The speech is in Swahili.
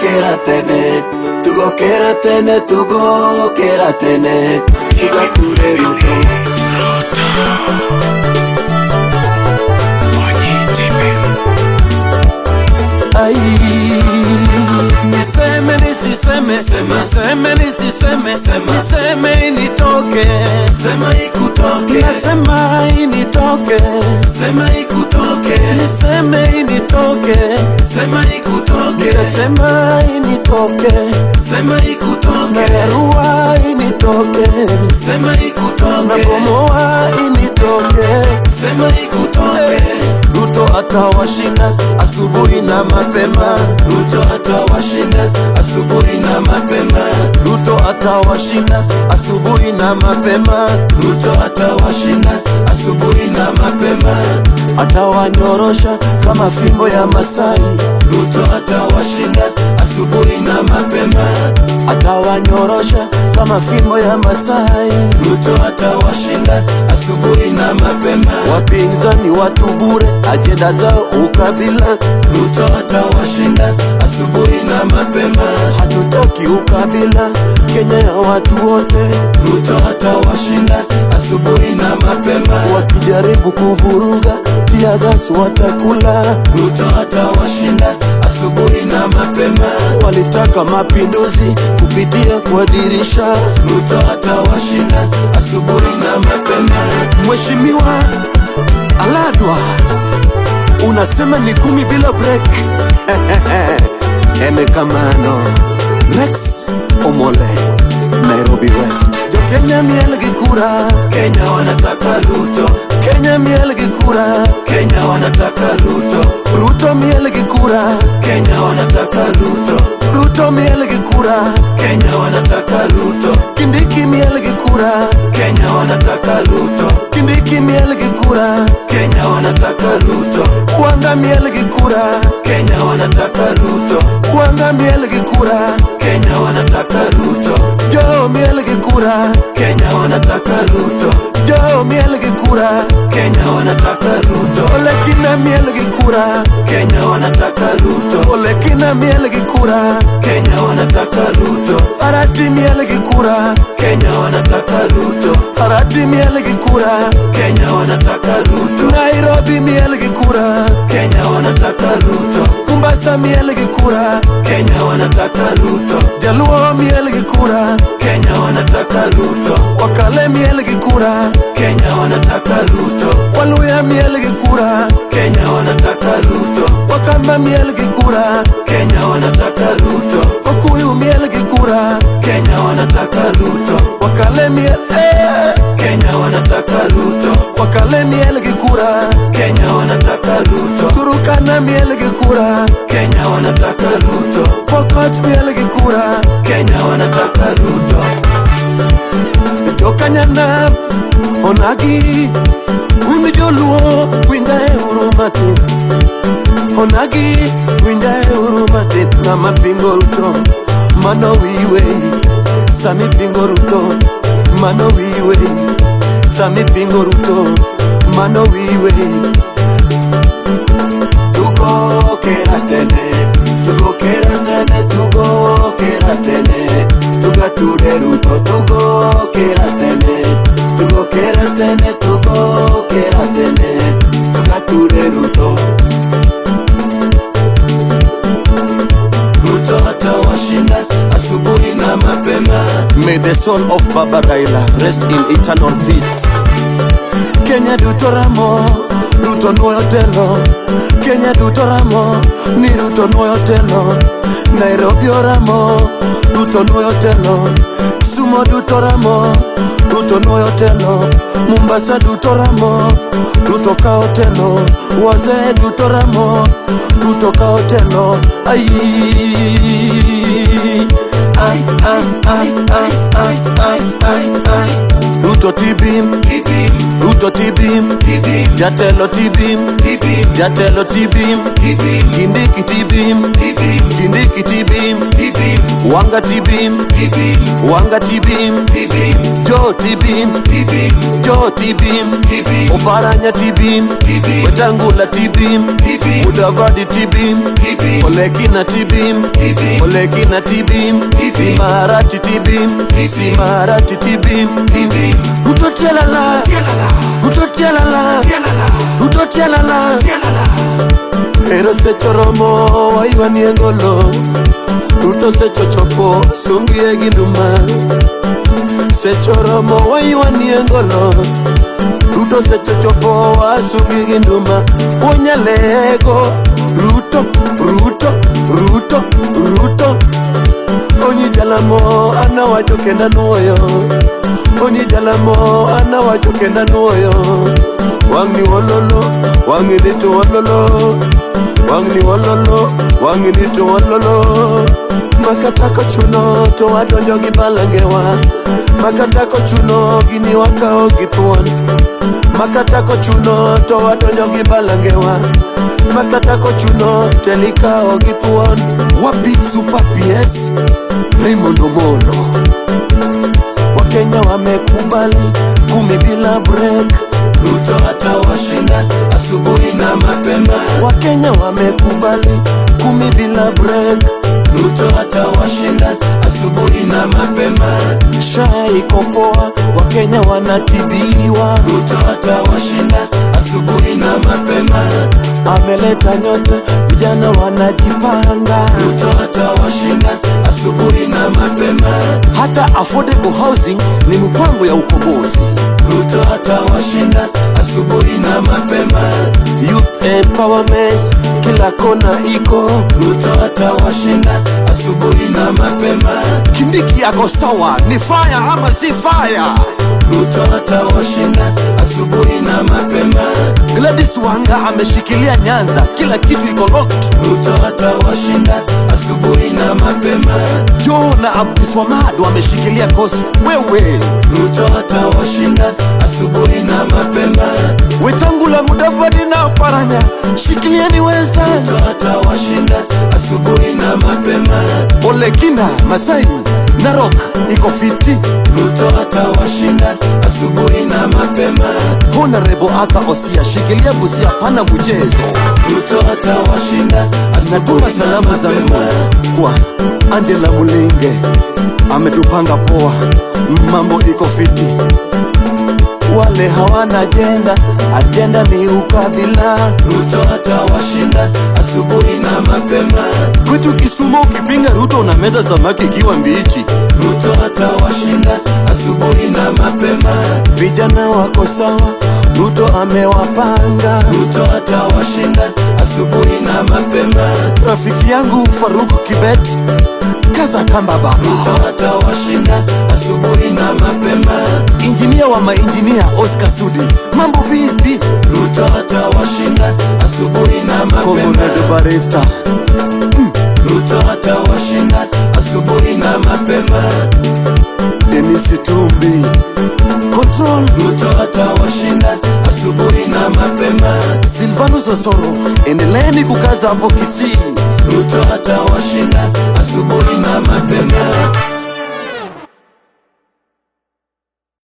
keratene, tugo keratene, tugo keratene, tuga ture Ruto. Ay, niseme nisiseme, niseme nisiseme, niseme initoke, sema ikutoke, nasema initoke, sema ikutoke, niseme initoke, sema ikutoke, nasema initoke, sema ikutoke, narua initoke, sema ikutoke, nabomoa initoke, sema ikutoke. Ruto atawashinda asubuhi na mapema, Ruto atawashinda asubuhi na mapema, Ruto atawashinda asubuhi na mapema, Ruto atawashinda asubuhi na mapema, atawanyorosha kama fimbo ya Masai, Ruto atawashinda asubuhi na mapema, atawanyorosha kama fimbo ya Masai, Ruto atawashinda asubuhi na mapema. Wapinzani watu bure, ajenda zao ukabila, Ruto atawashinda asubuhi na mapema. Hatutaki ukabila, Kenya ya watu wote, Ruto atawashinda asubuhi na mapema. Wakijaribu kuvuruga, tia gas watakula, Ruto atawashinda asubuhi na mapema. Walitaka mapinduzi kupitia kwa dirisha, Ruto atawashinda asubuhi na mapema. Mheshimiwa Aladwa, unasema ni 10 bila break. Emekamano Rex Omole, Nairobi West. Jo Kenya mielgi kura, Kenya wanataka Ruto. Kenya mielgi kura, Kenya wanataka Ruto. Ruto mielgi kura, Kenya wanataka Ruto. Ruto mielgi kura, Kenya wanataka Ruto. Kindiki mielgi kura, Kenya wanataka Ruto. Kindiki mielgi kura, Kenya wanataka Ruto. Wanga mielgi kura, Kenya wanataka Ruto. Wanga mielgi kura, Kenya wanataka Ruto. Jo mielgi kura, Kenya wanataka Ruto. Jo mielgi kura, Kenya wanataka Ruto. Ole kina mielgi kura, Kenya wanataka Ruto. Ole kina mielgi kura, Kenya wanataka Ruto. Harati mielgi kura, Kenya wanataka Ruto. Harati mielgi kura, Kenya wanataka Ruto. Nairobi mielgi kura, Kenya wanataka Ruto. Mombasa mielgi kura, Kenya wanataka Ruto. Jaluo mielgi kura, Kenya wanataka Ruto. Wakale mielgi kura, Kenya wanataka Ruto. Waluya mielgi kura, Kenya wanataka Ruto. Wakamba mielgi kura, Kenya wanataka Ruto. Wakuyu mielgi kura, Kenya wanataka Ruto. Wakale Kenya wanataka Ruto. Wakale mielgi kura, Kenya wanataka Ruto. Turukana mielgi kura, Kenya wanataka Ruto. Pokot mielgi kura, Kenya wanataka Ruto. Jokanyana onagi unijoluo winjae urumate, onagi winjae urumate na mapingo Ruto. Mano wiwe sami pingo Ruto, mano wiwe sami pingo Ruto, mano wiwe. Tugo keratene, tugo keratene, tugo keratene, tuga ture Ruto. Tugo keratene, tugo keratene, tugo keratene, tuga ture Ruto. Ruto atawashinda asubuhi na mapema. May the soul of Baba Raila rest in eternal peace. Kenya duto ramo, Ruto nuoyo telo. Kenya duto ramo, ni Ruto nuoyo telo. Nairobi oramo, Ruto nuoyo telo. Kisumu duto ramo, Ruto nuoyo telo. Mombasa duto ramo, Ruto kao telo. Wazee duto ramo, Ruto kao telo. Ay, Ruto tibim, Ruto tibim, Jatelo tibim, Jatelo tibim, Kindiki tibim, Kindiki tibim, Wanga tibim, Wanga tibim, Joe tibim, Joe tibim, Oparanya tibim, Wetangula tibim, Mudavadi tibim, Olekina tibim, Olekina tibim, Simarati tibim, Simarati tibim, Ruto tialala, Ruto tialala, Ruto tialala. Ero se choromo waiwa niengolo, Ruto se chochopo sungi eginduma. Se choromo waiwa niengolo, Ruto se chochopo sungi eginduma. Onyalego, Ruto, Ruto, Ruto, Ruto. Onyi jalamo ana wajoke na nuoyo, Onyi jalamo ana wajoke na nuoyo. Wangi wololo, wangi nito wololo, wangi wololo, wangi nito wololo. Makatako chuno to wadonjo gibalangewa, Makatako chuno gini wakao gituon, Makatako chuno to wadonjo gibalangewa, Makatako chuno telika ogituon. Wapi Super PS Raymond Omolo. Wakenya wamekubali 10 bila break, Ruto atawashinda asubuhi na mapema. Wakenya wamekubali 10 bila break, Ruto atawashinda asubuhi na mapema. SHA iko poa, Wakenya wanatibiwa, Ruto atawashinda asubuhi na mapema. Ameleta nyota, vijana wanajipanga, Ruto atawashinda asubuhi na mapema. Hata affordable housing ni mpango ya ukombozi, Ruto atawashinda asubuhi na mapema. Youth empowerment kila kona iko, Ruto atawashinda asubuhi na mapema. Kindiki yako sawa, ni fire ama si fire? Ruto atawashinda asubuhi na mapema. Gladys Wanga ameshikilia Nyanza, kila kitu iko locked, Ruto atawashinda asubuhi na mapema. Joe na Abdiswamad wameshikilia Coast, wewe Ruto atawashinda asubuhi na mapema. Wetangula, Mudavadi na Oparanya shikilieni Western, Ruto atawashinda asubuhi na mapema. Olekina, Masai, Narok iko fiti, Ruto atawashinda asubuhi na mapema. Honorable Arthur Osia shikilia Busia, pana mchezo, Ruto atawashinda asubuhi na salamu za Mungu kwa Angela Mulinge, ametupanga poa, mambo iko fiti. Wale hawana agenda ni ukabila, Ruto atawashinda asubuhi na mapema. Kwetu Kisumu ukipinga Ruto na meza samaki ikiwa mbichi, Ruto atawashinda asubuhi na mapema. Vijana wako sawa, Ruto amewapanga, Ruto atawashinda asubuhi na mapema. Rafiki yangu Faruku Kibet, kaza kamba baba, Ruto atawashinda asubuhi na mapema. Injinia wa mainjinia Oscar Sudi, mambo vipi? Ruto atawashinda asubuhi na mapema. Comrade Barista, Ruto atawashinda asubuhi na mapema. Dennis Tumbi, Control, Ruto atawashinda asubuhi na mapema. Silvanus Osoro, endeleeni kukaza hapo Kisii, Ruto atawashinda asubuhi na mapema.